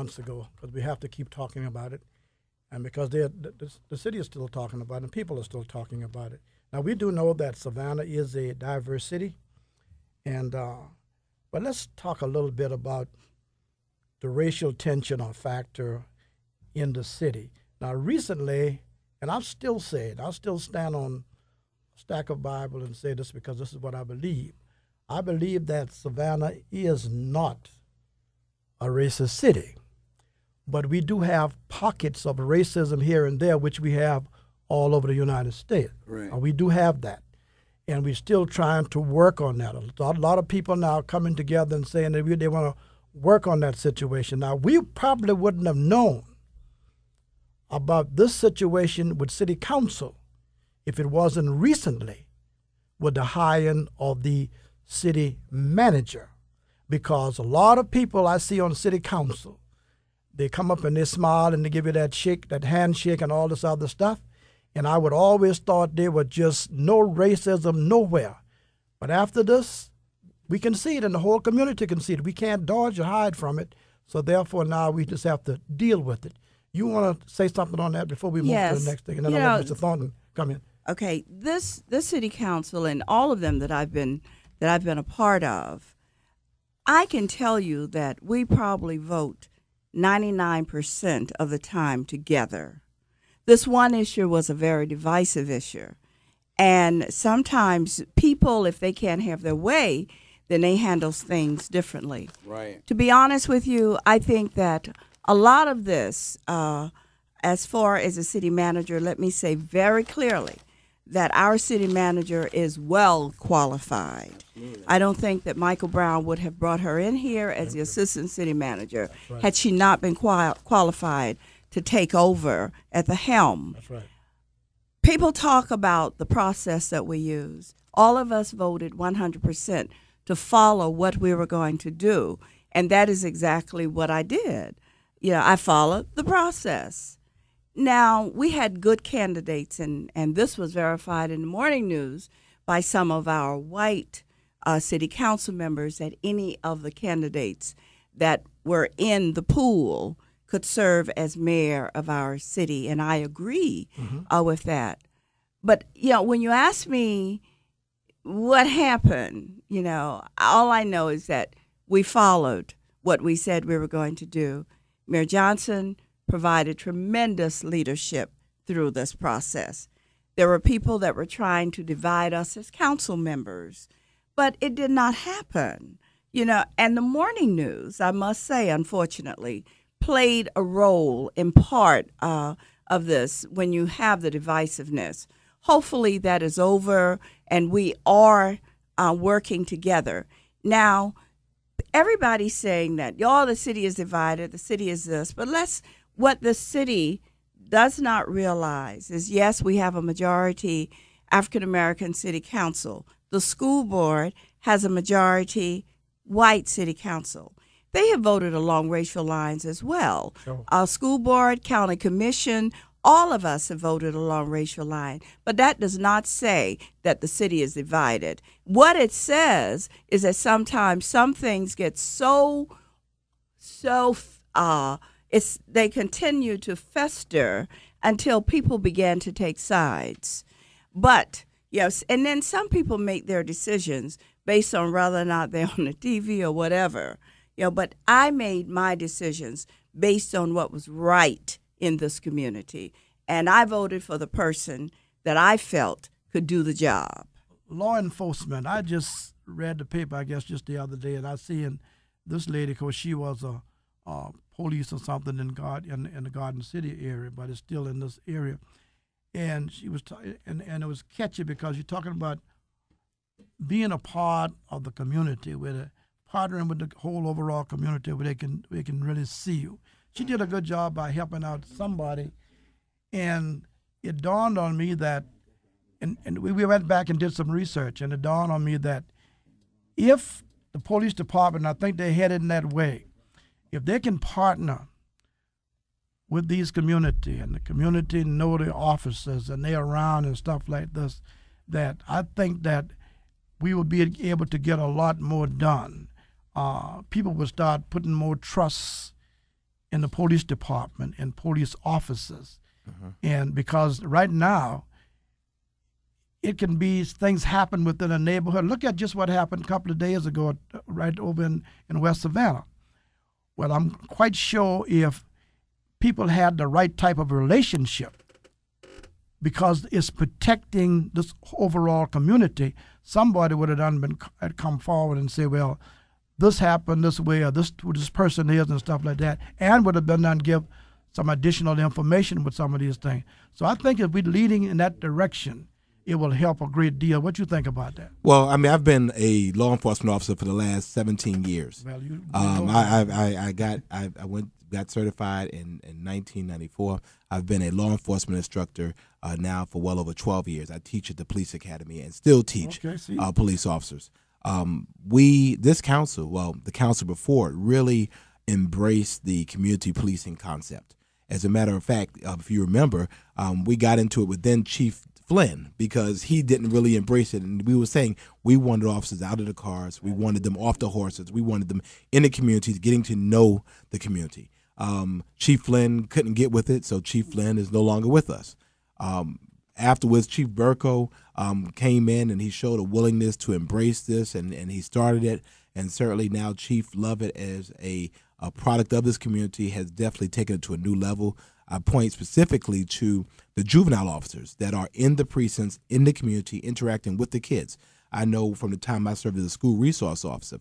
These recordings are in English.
months ago, because we have to keep talking about it, and because the city is still talking about it, and people are still talking about it. Now, we do know that Savannah is a diverse city, and but let's talk a little bit about the racial tension or factor in the city. Now, recently, and I'll still say it, I'll still stand on a stack of Bible and say this because this is what I believe. I believe that Savannah is not a racist city, but we do have pockets of racism here and there, which we have all over the United States. Right. We do have that, and we're still trying to work on that. A lot of people now coming together and saying that they want to work on that situation. Now, we probably wouldn't have known about this situation with City Council if it wasn't recently with the hiring of the city manager, because a lot of people I see on City Council, they come up and they smile and they give you that shake, that handshake and all this other stuff, and I would always thought there were just no racism nowhere. But after this, we can see it and the whole community can see it. We can't dodge or hide from it, so therefore now we just have to deal with it. You want to say something on that before we move to the next thing, and then I'll let Mr. Thornton come in. Okay, this city council and all of them that I've been a part of, I can tell you that we probably vote 99% of the time together. This one issue was a very divisive issue, and sometimes people, if they can't have their way, then they handle things differently. Right. To be honest with you, I think that a lot of this, as far as a city manager, let me say very clearly that our city manager is well qualified. Absolutely. I don't think that Michael Brown would have brought her in here as the assistant city manager had she not been qualified to take over at the helm. That's right. People talk about the process that we use. All of us voted 100% to follow what we were going to do, and that is exactly what I did. I followed the process. Now, we had good candidates, and this was verified in the morning news by some of our white city council members, that any of the candidates that were in the pool could serve as mayor of our city, and I agree with that. But, when you ask me what happened, all I know is that we followed what we said we were going to do. Mayor Johnson provided tremendous leadership through this process. There were people that were trying to divide us as council members, but it did not happen. And the morning news, I must say, unfortunately, played a role in part of this when you have the divisiveness. Hopefully that is over, and we are working together. Now, everybody's saying that, the city is divided, the city is this, but what the city does not realize is, yes, we have a majority African-American city council. The school board has a majority white city council. They have voted along racial lines as well. Sure. Our school board, county commission, all of us have voted along racial lines. But that does not say that the city is divided. What it says is that sometimes some things get they continue to fester until people begin to take sides. But, yes, and then some people make their decisions based on whether or not they're on the TV or whatever. But I made my decisions based on what was right in this community. And I voted for the person that I felt could do the job. Law enforcement. I just read the paper, I guess, just the other day, and I see this lady, because she was a police or something in the Garden City area, but it's still in this area. And she was, and it was catchy because you're talking about being a part of the community, partnering with the whole overall community where they can really see you. She did a good job by helping out somebody, and it dawned on me that, and we went back and did some research, and it dawned on me that if the police department, I think they're headed in that way, if they can partner with these community, and the community know the officers and they're around and stuff like this, that I think that we will be able to get a lot more done. People will start putting more trust in the police department and police officers. And because right now, it can be things happen within a neighborhood. Look at just what happened a couple of days ago right over in West Savannah. Well, I'm quite sure if people had the right type of relationship, because it's protecting this overall community, somebody would have come forward and say, well, this happened this way, or this person is, and stuff like that, and would have been done give some additional information with some of these things. So I think if we're leading in that direction, it will help a great deal. What you think about that? Well, I mean, I've been a law enforcement officer for the last 17 years. Well, got certified in 1994. I've been a law enforcement instructor now for well over 12 years. I teach at the police academy and still teach police officers. The council before it really embraced the community policing concept. As a matter of fact, if you remember, we got into it with then Chief Flynn because he didn't really embrace it. And we were saying we wanted officers out of the cars. We wanted them off the horses. We wanted them in the communities, getting to know the community. Chief Flynn couldn't get with it, so Chief Flynn is no longer with us. Afterwards, Chief Burko came in and he showed a willingness to embrace this, and he started it. And certainly now Chief Lovett, as a product of this community, has definitely taken it to a new level. I point specifically to the juvenile officers that are in the precincts, in the community, interacting with the kids. I know from the time I served as a school resource officer,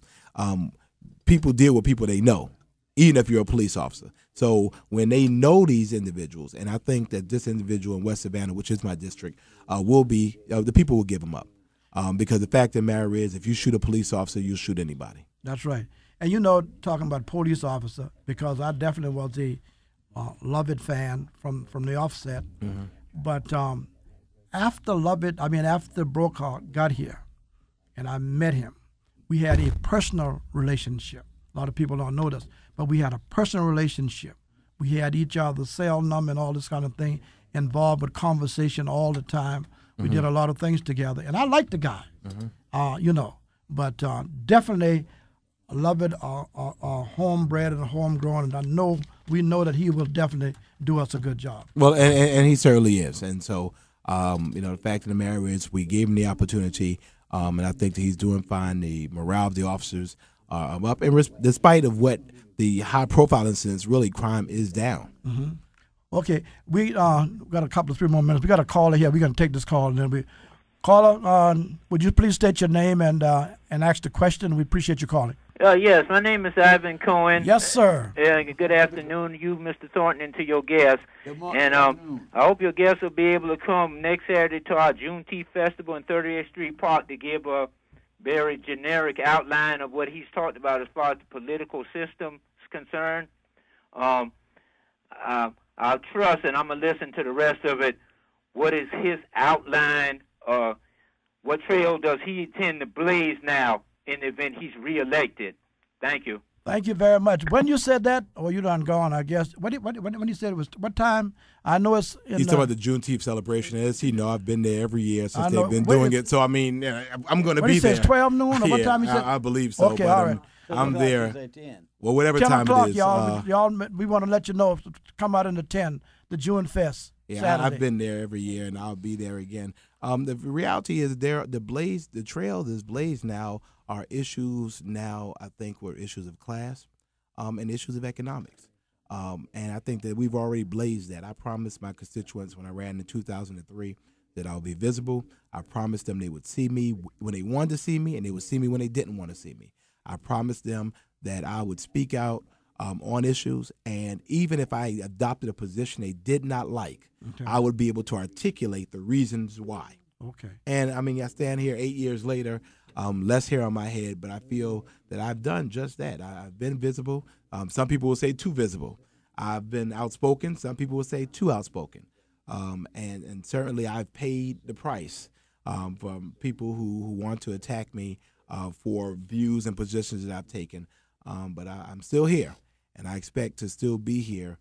people deal with people they know, even if you're a police officer. So when they know these individuals, and I think that this individual in West Savannah, which is my district, the people will give them up. Because the fact of the matter is, if you shoot a police officer, you'll shoot anybody. That's right. And talking about police officer, because I definitely was a Lovett fan from the offset. Mm-hmm. But after Brokaw got here and I met him, we had a personal relationship. A lot of people don't know this, but we had a personal relationship. We had each other's cell number and all this kind of thing, involved with conversation all the time. We did a lot of things together, and I liked the guy, but definitely Lovett are homebred and homegrown, and we know that he will definitely do us a good job. Well, and he certainly is, and so the fact of the matter is, we gave him the opportunity, and I think that he's doing fine. The morale of the officers are up, and despite of what the high-profile incidents, really crime is down. Mm-hmm. Okay, we got a couple of 3 more minutes. We got a caller here. We're going to take this call, and then caller, would you please state your name and ask the question? We appreciate you calling. Yes, my name is Ivan Cohen. Yes, sir. Good afternoon to you, Mr. Thornton, and to your guests. Good morning. And I hope your guests will be able to come next Saturday to our Juneteenth Festival in 38th Street Park to give a very generic outline of what he's talked about as far as the political system is concerned. I'll trust, and I'm going to listen to the rest of it. What is his outline? What trail does he intend to blaze now in the event he's reelected? Thank you. Thank you very much. When you said that, you done gone, I guess. When you said it was, what time? I know it's in he's talking about the Juneteenth celebration. As he know, I've been there every year since they've been doing it. So, I mean, I'm going to be there. What, he says 12 noon, or what time he said? I believe so. Okay, but all right. I'm there. Well, whatever 10 time o'clock, it is. y'all, we want to let you know, come out in the 10, the June Fest. Yeah, Saturday. I've been there every year, and I'll be there again. The reality is, the trail that's blazed now are issues now, I think, were issues of class and issues of economics. And I think that we've already blazed that. I promised my constituents when I ran in 2003 that I would be visible. I promised them they would see me when they wanted to see me, and they would see me when they didn't want to see me. I promised them that I would speak out on issues, and even if I adopted a position they did not like, I would be able to articulate the reasons why. Okay. And, I mean, I stand here 8 years later, less hair on my head, but I feel that I've done just that. I've been visible. Some people will say too visible. I've been outspoken. Some people will say too outspoken. And certainly I've paid the price from people who want to attack me for views and positions that I've taken. But I'm still here, and I expect to still be here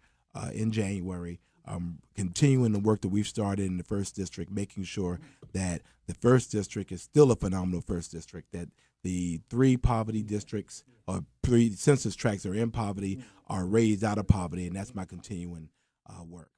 in January, continuing the work that we've started in the 1st District, making sure that the 1st District is still a phenomenal 1st District, that the 3 poverty districts or 3 census tracts that are in poverty are raised out of poverty, and that's my continuing work.